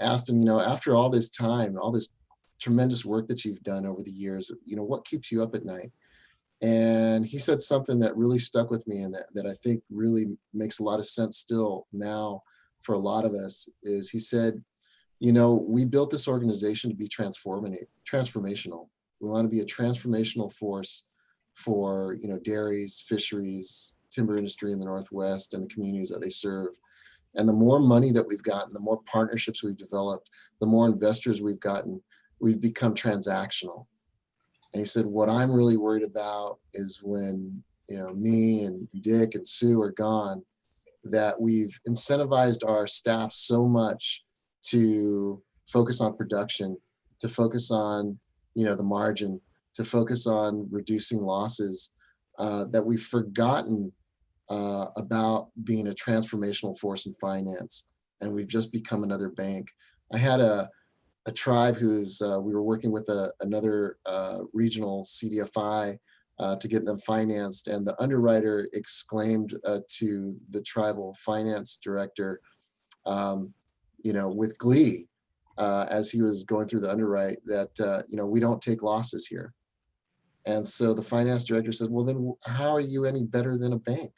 asked him, after all this time, all this tremendous work that you've done over the years, what keeps you up at night? And he said something that really stuck with me, and that I think really makes a lot of sense still now for a lot of us, is he said, we built this organization to be transformational. We want to be a transformational force for, dairies, fisheries, timber industry in the Northwest and the communities that they serve. And the more money that we've gotten, the more partnerships we've developed, the more investors we've gotten, we've become transactional. And he said, what I'm really worried about is when, me and Dick and Sue are gone, that we've incentivized our staff so much to focus on production, to focus on, the margin, to focus on reducing losses, that we've forgotten about being a transformational force in finance, and we've just become another bank. I had a tribe who's, we were working with another regional CDFI to get them financed, and the underwriter exclaimed to the tribal finance director, with glee, as he was going through the underwrite, that we don't take losses here. And so the finance director said, well, then how are you any better than a bank?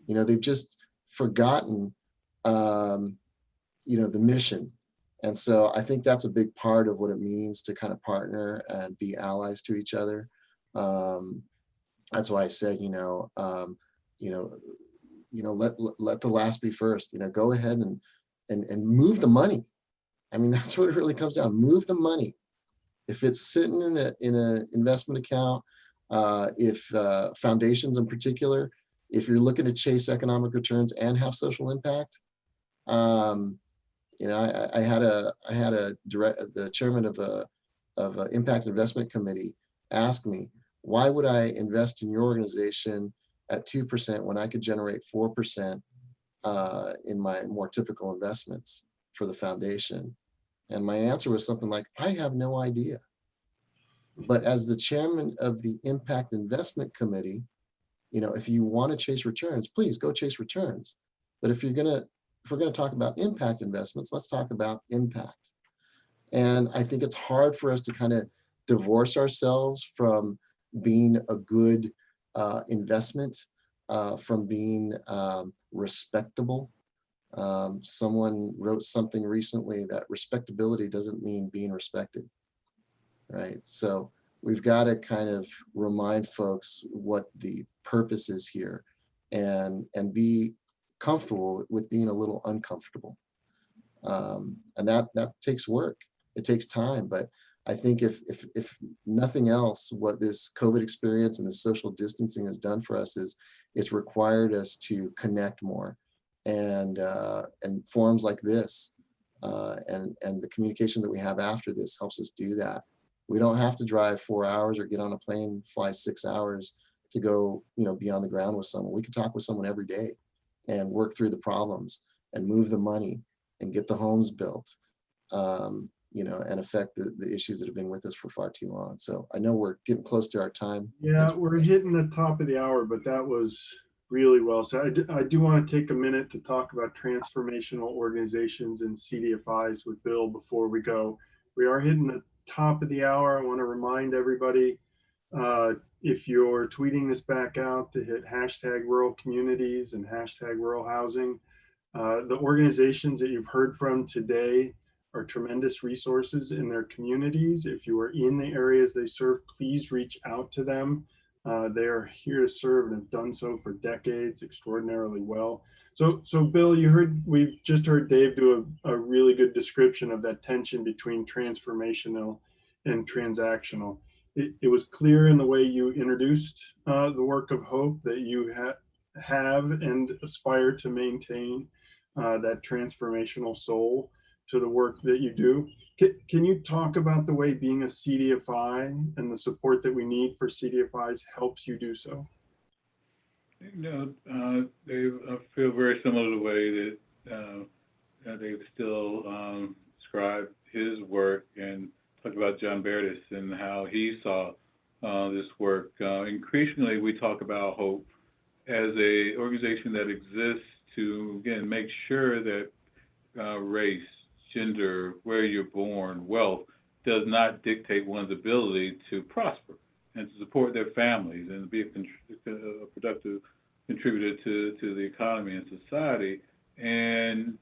They've just forgotten, the mission. And so I think that's a big part of what it means to kind of partner and be allies to each other. That's why I said, let the last be first. Go ahead and move the money. I mean, that's what it really comes down. Move the money. If it's sitting in an investment account, if foundations in particular, if you're looking to chase economic returns and have social impact, I had the chairman of a impact investment committee ask me, why would I invest in your organization at 2% when I could generate 4% in my more typical investments for the foundation? And my answer was something like, I have no idea. But as the chairman of the impact investment committee, if you want to chase returns, please go chase returns. But if we're going to talk about impact investments, let's talk about impact. And I think it's hard for us to kind of divorce ourselves from being a good investment, from being respectable. Someone wrote something recently that respectability doesn't mean being respected, right? So we've got to kind of remind folks what the purpose is here, and be comfortable with being a little uncomfortable. And that takes work. It takes time. But I think if nothing else, what this COVID experience and the social distancing has done for us is it's required us to connect more, and forums like this, and the communication that we have after this helps us do that. We don't have to drive 4 hours or get on a plane, fly 6 hours to go, be on the ground with someone. We can talk with someone every day and work through the problems and move the money and get the homes built, and affect the issues that have been with us for far too long. So I know we're getting close to our time. Yeah, we're hitting the top of the hour, but that was really well. So I do want to take a minute to talk about transformational organizations and CDFIs with Bill before we go. We are hitting the top of the hour. I want to remind everybody, if you're tweeting this back out, to hit hashtag rural communities and hashtag rural housing. The organizations that you've heard from today are tremendous resources in their communities. If you are in the areas they serve, please reach out to them. They are here to serve and have done so for decades extraordinarily well. So Bill, we've just heard Dave do a really good description of that tension between transformational and transactional. It was clear in the way you introduced the work of Hope that you have and aspire to maintain that transformational soul to the work that you do. Can you talk about the way being a CDFI and the support that we need for CDFIs helps you do so? Dave, I feel very similar to the way that Dave still described his work and talked about John Berdis and how he saw this work. Increasingly, we talk about Hope as an organization that exists to, again, make sure that race, gender, where you're born, wealth does not dictate one's ability to prosper and to support their families and be a productive contributor to the economy and society. And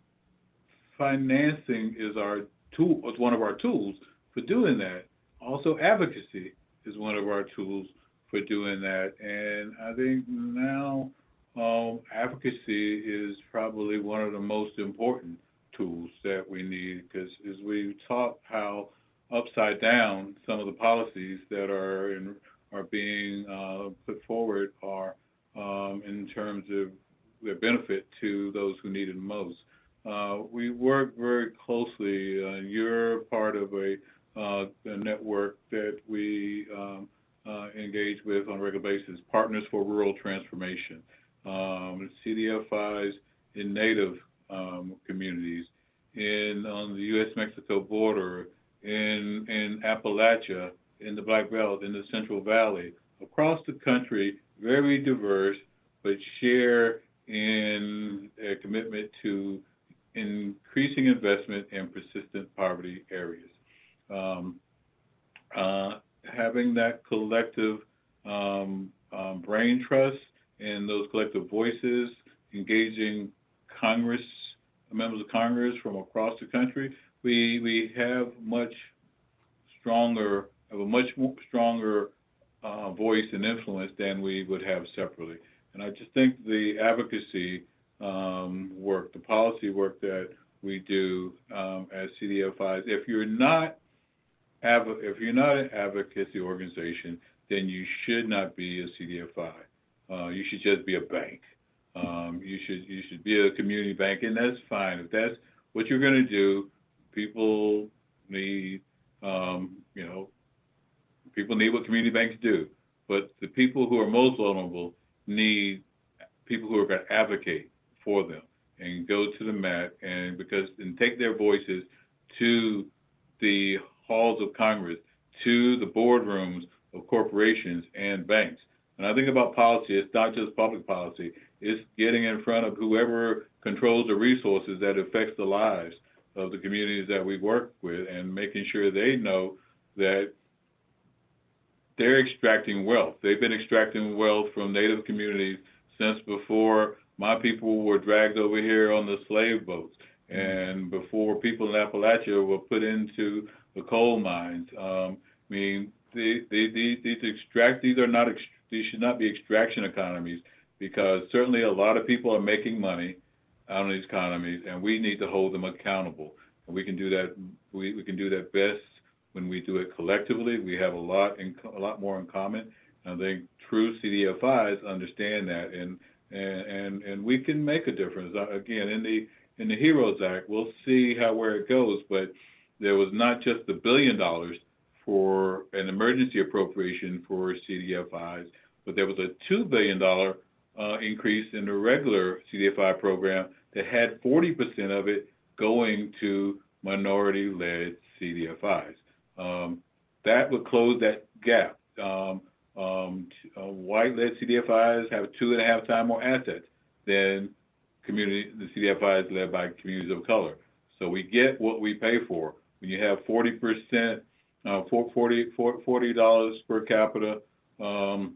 financing is our tool, it's one of our tools for doing that. Also, advocacy is one of our tools for doing that. And I think now advocacy is probably one of the most important tools that we need, because as we talk how upside down some of the policies that are being put forward are in terms of their benefit to those who need it most. We work very closely. You're part of a the network that we engage with on a regular basis, Partners for Rural Transformation, CDFIs in Native communities, on the U.S.-Mexico border, in Appalachia, in the Black Belt, in the Central Valley, across the country, very diverse, but share in a commitment to increasing investment in persistent poverty areas. Having that collective brain trust and those collective voices, engaging Congress, members of Congress from across the country, we have a much stronger voice and influence than we would have separately. And I just think the advocacy work, the policy work that we do as CDFIs, if you're not an advocacy organization, then you should not be a CDFI. You should just be a bank. You should be a community bank, and that's fine. If that's what you're going to do, people need, people need what community banks do. But the people who are most vulnerable need people who are going to advocate for them and go to the mat and take their voices to the halls of Congress, to the boardrooms of corporations and banks. And I think about policy, it's not just public policy, it's getting in front of whoever controls the resources that affects the lives of the communities that we work with, and making sure they know that they're extracting wealth. They've been extracting wealth from Native communities since before my people were dragged over here on the slave boats, and before people in Appalachia were put into the coal mines. I mean, these should not be extraction economies, because certainly a lot of people are making money out of these economies, and we need to hold them accountable. And we can do that. We can do that best when we do it collectively. We have a lot more in common. I think true CDFIs understand that, and we can make a difference. Again, in the HEROES Act, we'll see where it goes. But there was not just $1 billion for an emergency appropriation for CDFIs, but there was a $2 billion increase in the regular CDFI program that had 40% of it going to minority-led CDFIs. That would close that gap. White-led CDFIs have 2.5 times more assets than the CDFIs led by communities of color. So we get what we pay for. When you have 40%, $40 per capita of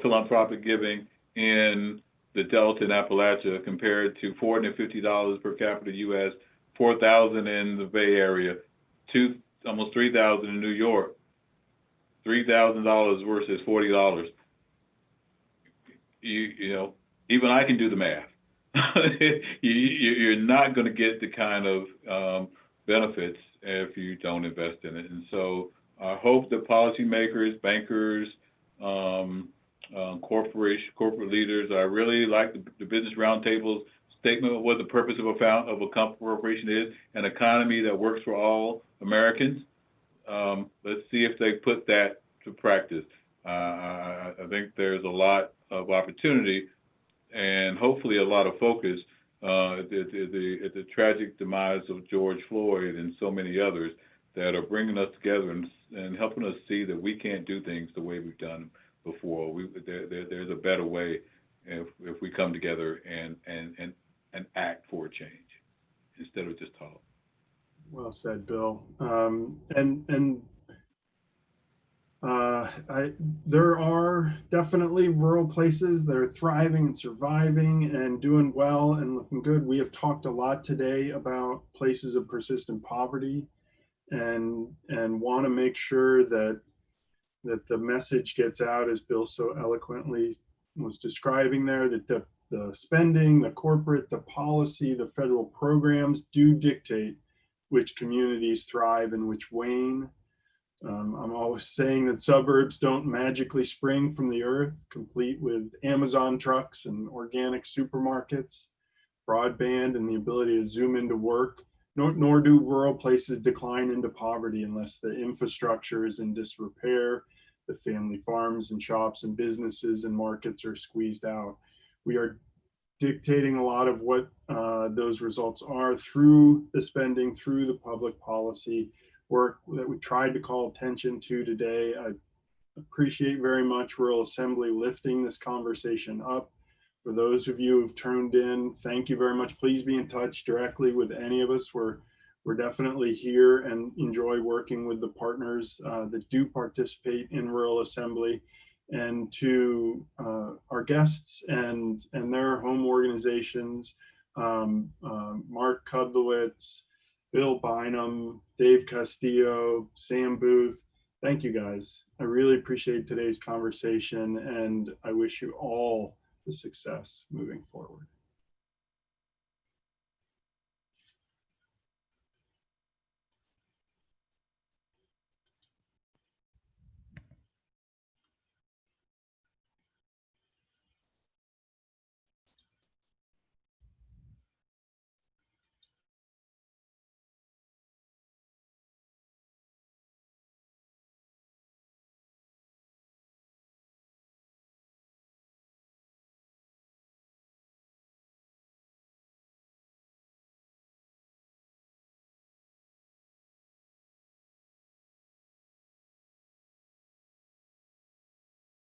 philanthropic giving in the Delta and Appalachia, compared to $450 per capita U.S., $4,000 in the Bay Area, almost $3,000 in New York, $3,000 versus $40. You know, even I can do the math. You're not going to get the kind of benefits if you don't invest in it. And so I hope that policymakers, bankers, corporate leaders, I really like the Business Roundtable's statement of what the purpose of a corporation is: an economy that works for all Americans. Let's see if they put that to practice. I think there's a lot of opportunity and hopefully a lot of focus at the tragic demise of George Floyd and so many others that are bringing us together and helping us see that we can't do things the way we've done before. There's a better way if we come together and act for a change instead of just talk. Well said, Bill. There are definitely rural places that are thriving and surviving and doing well and looking good. We have talked a lot today about places of persistent poverty, and want to make sure that the message gets out, as Bill so eloquently was describing there, that the spending, the corporate, the policy, the federal programs do dictate which communities thrive and which wane. I'm always saying that suburbs don't magically spring from the earth, complete with Amazon trucks and organic supermarkets, broadband, and the ability to zoom into work nor do rural places decline into poverty unless the infrastructure is in disrepair, the family farms and shops and businesses and markets are squeezed out. We are dictating a lot of what those results are through the spending, through the public policy work that we tried to call attention to today. I appreciate very much Rural Assembly lifting this conversation up. For those of you who've tuned in, thank you very much. Please be in touch directly with any of us. We're definitely here and enjoy working with the partners that do participate in Rural Assembly, and to our guests and their home organizations, Mark Kudlowitz, Bill Bynum, Dave Castillo, Sam Booth. Thank you guys. I really appreciate today's conversation, and I wish you all the success moving forward.